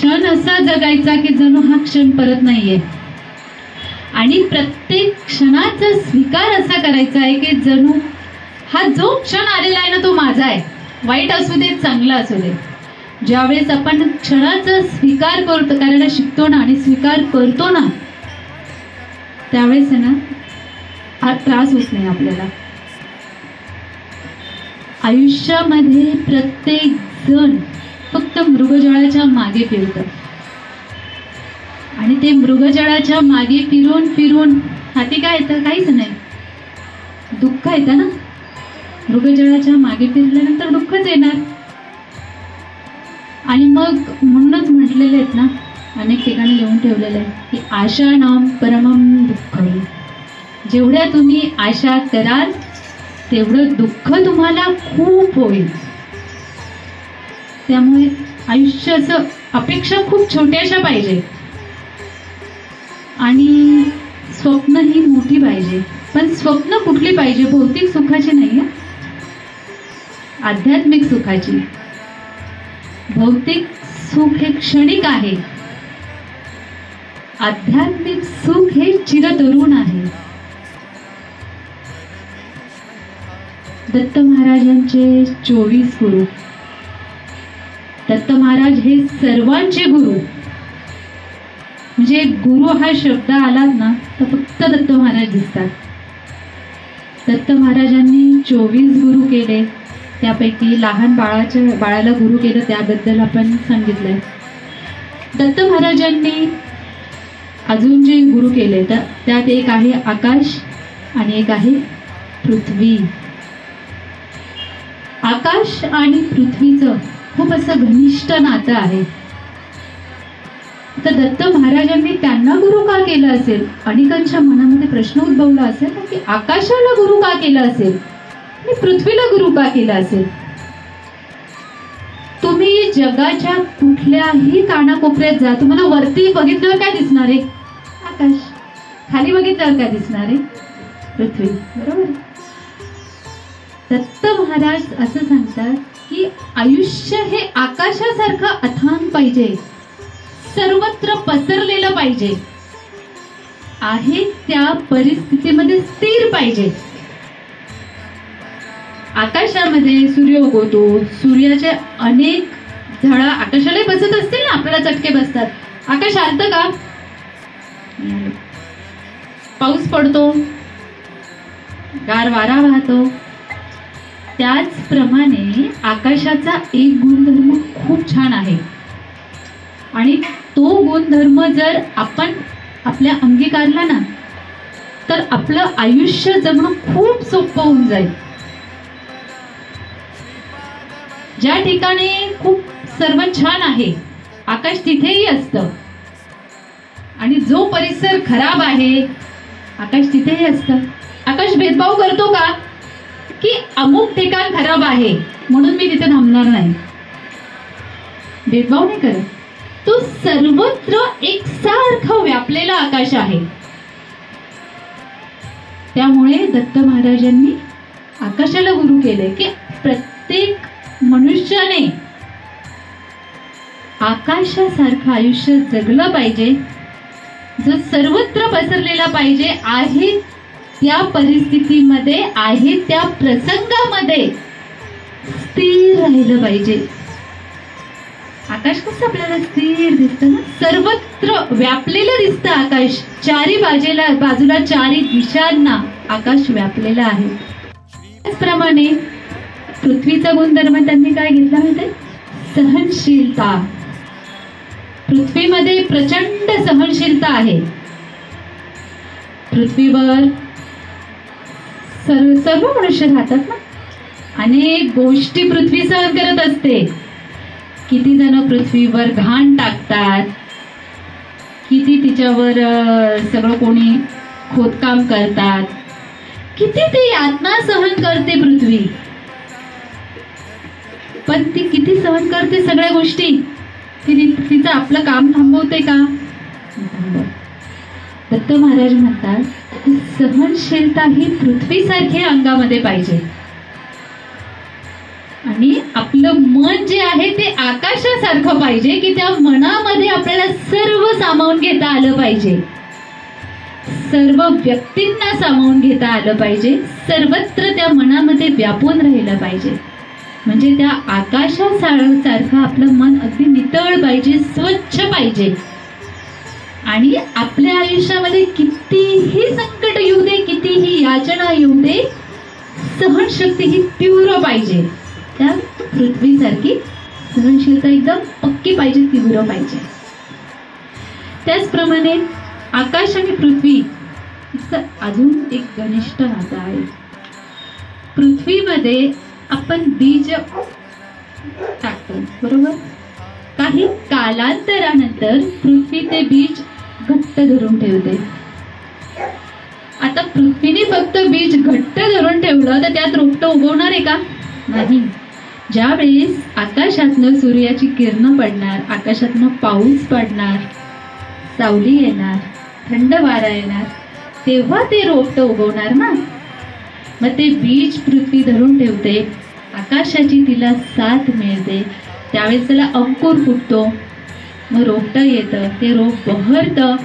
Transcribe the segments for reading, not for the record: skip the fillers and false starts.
क्षण असा जगायचा की जणू हा क्षण परत नाहीये, आणि प्रत्येक क्षणाचा स्वीकार असा करायचा आहे की जणू हा जो क्षण आलेला आहे ना तो माझा आहे. वाईट असू दे चांगला असू दे, ज्यावेळेस आपण क्षणाचा स्वीकार करतो, करायला शिकतो ना आणि स्वीकार करतो ना, त्यावेळेस आहे ना हा त्रास होत नाही आपल्याला. आयुष्यामध्ये प्रत्येक जण फक्त मृगजळाच्या मागे फिरतं, आणि ते मृगजळाच्या मागे फिरून फिरून हाती काय येतं? काहीच नाही, दुःख येतं ना. मृगजळाच्या मागे फिरल्यानंतर दुःखच येणार. आणि मग म्हणूनच म्हटलेले आहेत ना, अनेक ठिकाणी लिहून ठेवलेलं आहे की आशानां परमं दुःखम. जेवढ्या तुम्ही आशा कराल तेवढं दुःख तुम्हाला खूप होईल. त्यामुळे आयुष्य असं अपेक्षा खूप छोट्याशा पाहिजे आणि स्वप्न ही मोठी पाहिजे. पण स्वप्न कुठली पाहिजे? भौतिक सुखाची नाही, आध्यात्मिक सुखाची. भौतिक सुख हे क्षणिक आहे, आध्यात्मिक सुख हे चिरतरुण आहे. दत्त महाराजांचे 24 गुरु. दत्त महाराज हे सर्वांचे गुरु. म्हणजे गुरु हा शब्द आलात ना तर फक्त दत्त महाराज दिसतात. दत्त महाराजांनी 24 गुरु केले, त्यापैकी लहान बाळाला गुरु केलं त्याबद्दल आपण सांगितलंय. दत्त महाराजांनी अजून जे गुरु केले तर त्यात एक आहे आकाश आणि एक आहे पृथ्वी. आकाश आणि पृथ्वीचं खूप असं घनिष्ठ नातं आहे. तर दत्त महाराजांनी त्यांना गुरु का केलं असेल? अनेकांच्या मनामध्ये प्रश्न उद्भवला असेल की आकाशाला गुरु का केलं असेल आणि पृथ्वीला गुरु का केलं असेल? तुम्ही जगाच्या कुठल्याही कानाकोपऱ्यात जा, तुम्हाला वरती बघितल्यावर काय दिसणार आहे? आकाश. खाली बघितल्यावर काय दिसणार आहे? पृथ्वी. बरोबर. दत्त महाराज असं सांगतात की आयुष्य हे आकाशासारखं अथांग पाहिजे, सर्वत्र पसरलेलं पाहिजे, आहे त्या परिस्थितीमध्ये स्थिर पाहिजे. आकाशामध्ये सूर्य उगवतो, सूर्याचे अनेक झळा आकाशाला बसत असतील ना, आपल्याला चटके बसतात. आकाश आलतं का? पाऊस पडतो, गार वारा वाहतो. त्याचप्रमाणे आकाशाचा एक गुणधर्म खूप छान आहे, आणि तो गुणधर्म जर आपण आपल्या अंगीकारला ना तर आपलं आयुष्य जगणं खूप सोपं होऊन जाईल. ज्या ठिकाणी खूप सर्व छान आहे आकाश तिथेही असतं, आणि जो परिसर खराब आहे आकाश तिथेही असतं. आकाश भेदभाव करतो का की अमुक ठिकाण खराब आहे म्हणून मी तिथे थांबणार नाही? भेदभाव नाही करत. तो सर्वत्र एकसारखं व्यापलेला आकाश आहे. त्यामुळे दत्त महाराजांनी आकाशाला गुरु केले की प्रत्येक मनुष्याने आकाशासारखं आयुष्य जगलं पाहिजे, जो सर्वत्र पसरलेला पाहिजे, आहे त्या परिस्थितीमध्ये, आहे त्या प्रसंगामध्ये स्थिर राहिलं पाहिजे. आकाश कसं आपल्याला स्थिर दिसतं ना, सर्वत्र व्यापलेलं दिसतं आकाश. चारी बाजूला चारी दिशांना आकाश व्यापलेलं आहे. त्याचप्रमाणे पृथ्वीचा गुणधर्म त्यांनी काय घेतला माहिती? सहनशीलता. पृथ्वीमध्ये प्रचंड सहनशीलता आहे. पृथ्वीवर सर्व मनुष्य राहतात ना, अनेक गोष्टी पृथ्वी सहन करत असते. किती जण पृथ्वीवर घाण टाकतात, किती तिच्यावर सगळं कोणी खोदकाम करतात, किती ती यातना सहन करते पृथ्वी. पण ती किती सहन करते सगळ्या गोष्टी? तिचं आपलं काम थांबवते का? दत्त महाराज म्हणतात की सहनशीलता ही पृथ्वीसारखी अंगामध्ये पाहिजे, आणि आपलं मन जे आहे ते आकाशासारखं पाहिजे की त्या मनामध्ये आपल्याला सर्व सामावून घेता आलं पाहिजे, सर्व व्यक्तींना सामावून घेता आलं पाहिजे, सर्वत्र त्या मनामध्ये व्यापून राहिलं पाहिजे. म्हणजे त्या आकाशासारखं आपलं मन अगदी नितळ पाहिजे, स्वच्छ पाहिजे. आणि आपल्या आयुष्यामध्ये कितीही संकट येऊ दे, कितीही याचना येऊ दे, सहनशक्ती ही तीव्र पाहिजे. त्या पृथ्वीसारखी सहनशीलता एकदम पक्की पाहिजे, तीव्र पाहिजे. त्याचप्रमाणे आकाश आणि पृथ्वी अजून एक घनिष्ठ नातं आहे. पृथ्वीमध्ये आपण बीज टाकतो, बरोबर. काही कालांतरानंतर पृथ्वी ते बीज घट्ट धरून ठेवते. आता पृथ्वीने फक्त बीज घट्ट धरून ठेवलं तर त्यात रोपटं उगवणार आहे का? नाही. ज्यावेळेस आकाशातनं सूर्याची किरणं पडणार, आकाशातनं पाऊस पडणार, सावली येणार, थंड वारा येणार, तेव्हा ते रोपटं उगवणार ना. मग ते बीज पृथ्वी धरून ठेवते, आकाशाची तिला साथ मिळते, त्यावेळेस त्याला अंकुर फुटतो, मग रोपटं येतं, ते रोप बहरतं,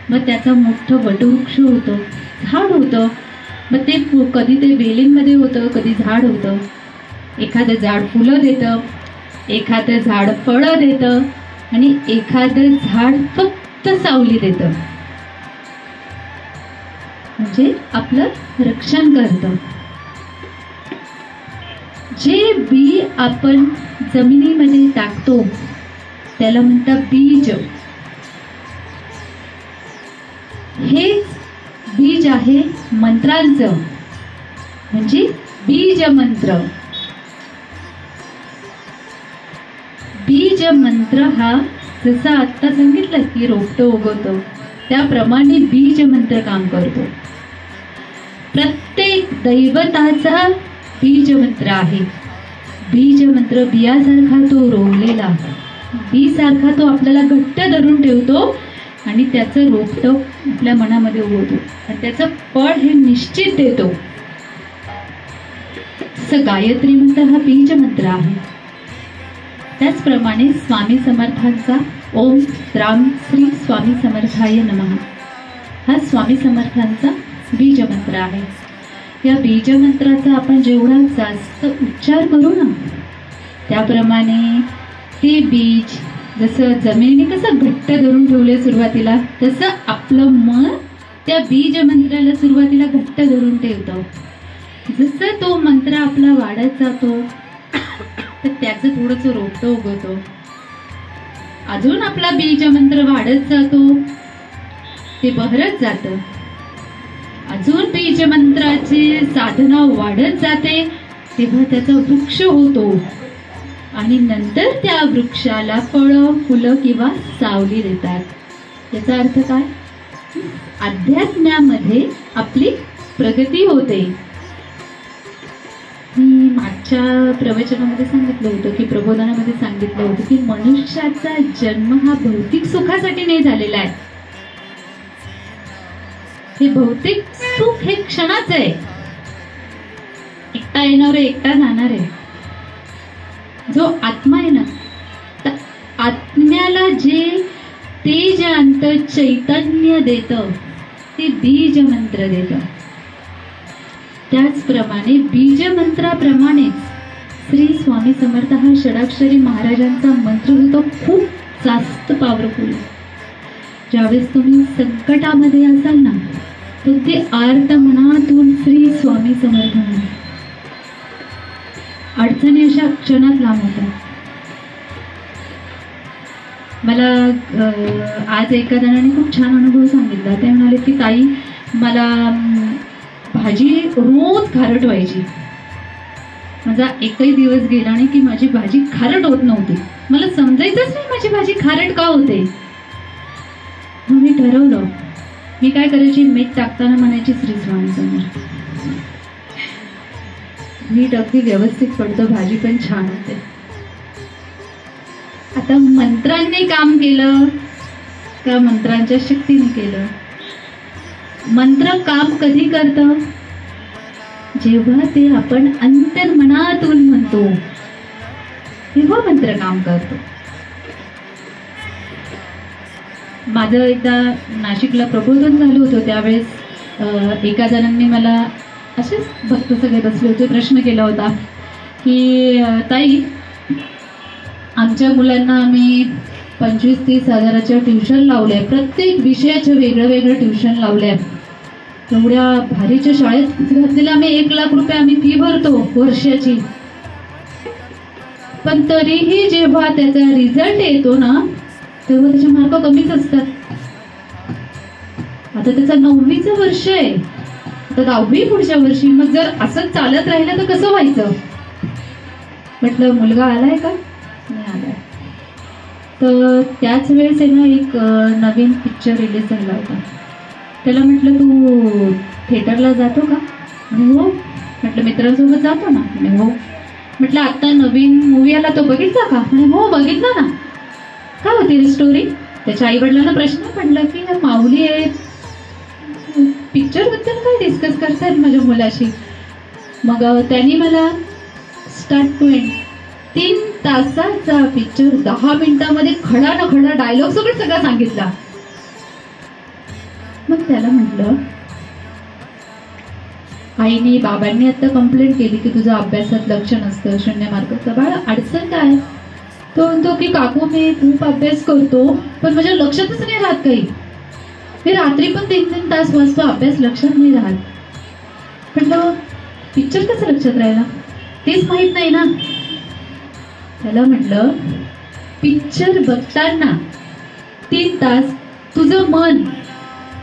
मग त्याचं मोठं वटवृक्ष होतं, झाड होतं. मग ते कधी ते वेलींमध्ये होतं, कधी झाड होतं. एखादं झाड फुलं देतं, एखादं झाड फळं देतं आणि एखादं झाड फक्त सावली देतं, म्हणजे आपलं रक्षण करतं. जे बी आपण जमिनीमध्ये टाकतो त्याला म्हणतात बीज. हेच बीज आहे मंत्रांचं, म्हणजे बीज मंत्र. बीज मंत्र हा जसं आता सांगितलं की रोपटं उगवतं, त्याप्रमाणे बीज मंत्र काम करतो. प्रत्येक दैवताचा बीज मंत्र आहे. बीज मंत्र बियासारखा तो रोवलेला, बी सारखा तो आपल्याला घट्ट धरून ठेवतो आणि त्याचं रोपटं आपल्या मनामध्ये उगवतो आणि त्याचं फळ हे निश्चित देतो. तसं गायत्री मंत्र हा बीज मंत्र आहे. त्याचप्रमाणे स्वामी समर्थांचा ओम राम श्री स्वामी समर्थाय नमः हा स्वामी समर्थांचा बीज मंत्र आहे. या बीज मंत्राचा आपण जेवढा जास्त उच्चार करू ना, त्याप्रमाणे ते बीज जसं जमिनीने कसं घट्ट धरून ठेवले सुरुवातीला, तसं आपलं मन त्या बीज मंत्राला सुरुवातीला घट्ट धरून ठेवतं. जसं तो मंत्र आपला वाढत जातो तर त्याचं थोडंसं रोपटं उगवतो, अजून आपला बीज मंत्र वाढत जातो, ते बहरत जातं, अजून बीज मंत्राची साधना वाढत जाते, तेव्हा त्याचा वृक्ष होतो आणि नंतर त्या वृक्षाला फळं, फुलं किंवा सावली देतात. याचा अर्थ काय? अध्यात्मामध्ये आपली प्रगती होते. मी मागच्या प्रवचनामध्ये सांगितलं होतं की प्रबोधनामध्ये सांगितलं होतं की मनुष्याचा जन्म हा भौतिक सुखासाठी नाही झालेला आहे. हे भौतिक सुख हे क्षणाच आहे, एकटा येणार आहे, एकटा जाणार आहे. जो आत्मा आहे ना, तर आत्म्याला जे तेज आणतं, चैतन्य देतं, ते बीज मंत्र देतं. त्याचप्रमाणे बीज मंत्राप्रमाणेच श्री स्वामी समर्थ हा षडाक्षरी महाराजांचा मंत्र होतो, खूप जास्त पॉवरफुल. ज्यावेळेस तुम्ही संकटामध्ये असाल ना, तर ते आर्त मनातून श्री स्वामी समर्थ म्हणा. अडचणी अशा क्षणात लांब होतात. मला आज एका जणाने खूप छान अनुभव सांगितला. ते म्हणाले की ताई, मला भाजी रोज खारट व्हायची, माझा एकही दिवस गेला नाही की माझी भाजी खारट होत नव्हती. मला समजायचंच नाही माझी भाजी खारट का होते. मग मी ठरवलं, मी काय करायची, मीठ टाकताना म्हणायची श्री स्वामी समर्थ. मीठ अगदी व्यवस्थित पडतं, भाजी पण छान होते. आता मंत्रांनी काम केलं का मंत्रांच्या शक्तीने केलं? मंत्र काम कधी करतं? जेव्हा ते आपण अंतर्मनातून म्हणतो, तेव्हा मंत्र काम करतो. माझं एकदा नाशिकला प्रबोधन झालं होतं, त्यावेळेस एका जणांनी मला, असेच भक्त सगळे बसले होते, प्रश्न केला होता की ताई, आमच्या मुलांना आम्ही 25-30 हजाराच्या ट्युशन लावल्या, प्रत्येक विषयाचं वेगळं वेगळं ट्युशन लावल्या, एवढ्या भारीच्या शाळेत घातलेल्या आम्ही 1 लाख रुपये आम्ही फी भरतो वर्षाची, पण तरीही जेव्हा त्याचा रिझल्ट येतो ना तेव्हा त्याचे मार्क कमीच असतात. आता त्याचं 9वीचं वर्ष आहे, आता 10वी पुढच्या वर्षी, मग जर असंच चालत राहिलं तर कसं व्हायचं? म्हटलं मुलगा आलाय का? नाही आलाय. तर त्याच वेळेस आहे ना एक नवीन पिक्चर रिलीज झाला होता. त्याला म्हटलं तू थिएटरला जातो का? हो. म्हटलं मित्रांसोबत जातो ना? हो. म्हटलं आता नवीन मूवी आला तो बघितला का? हो बघितला ना. काय होती रे स्टोरी? त्याच्या आई वडिलांना प्रश्न पडला की माऊली आहे, पिक्चर बद्दल काय डिस्कस करतायत माझ्या मुलाशी. मग त्यांनी मला स्टार्ट टू एंड 3 तासाचा पिक्चर 10 मिनिटांमध्ये खडा न खडा डायलॉग सगळं सांगितला. मग त्याला म्हटलं, आईने बाबांनी आता कंप्लेंट केली की तुझं अभ्यासात लक्ष नसतं, 0 मार्क. बाळा अडचण काय? तो म्हणतो की काकू मी खूप अभ्यास करतो पण माझ्या लक्षातच नाही राहत काही, मी रात्री पण 3-3 तास वाचतो, अभ्यास लक्षात नाही राहत. म्हटलं पिक्चर कसं लक्षात राहिला? तेच माहित नाही ना. त्याला म्हटलं पिक्चर बघताना 3 तास तुझं मन,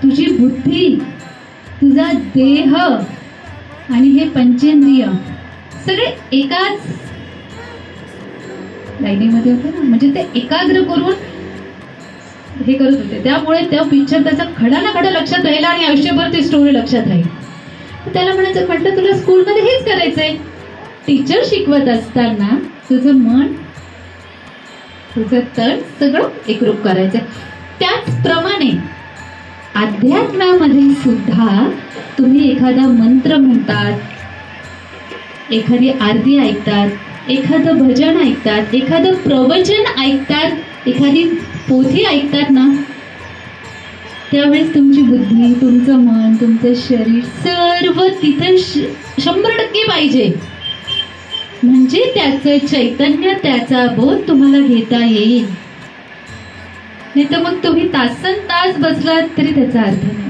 तुझी बुद्धी, तुझा देह आणि हे पंचेंद्रिय सगळे एकाच लाईनीमध्ये होते ना, म्हणजे ते एकाग्र करून हे करत होते. त्यामुळे त्या पिक्चर त्याचा खडा ना खडा लक्षात राहिला आणि आयुष्यभर ती स्टोरी लक्षात राहील. त्याला म्हटलं तुला स्कूलमध्ये हेच करायचंय, टीचर शिकवत असताना तुझं मन, तुझं तन सगळं एकरूप करायचंय. त्याचप्रमाणे अध्यात्मामध्ये सुद्धा तुम्ही एखादा मंत्र म्हणतात, एखादी आरती ऐकतात, एखादं भजन ऐकतात, एखादं प्रवचन ऐकतात, एखादी पोथी ऐकतात ना, त्यावेळेस तुमची बुद्धी, तुमचं मन, तुमचं शरीर सर्व तिथे 100% पाहिजे, म्हणजे त्याचं चैतन्य, त्याचा बोध तुम्हाला घेता येईल. नाही तर मग तुम्ही तासन तास बसलात तरी त्याचा अर्थ नाही.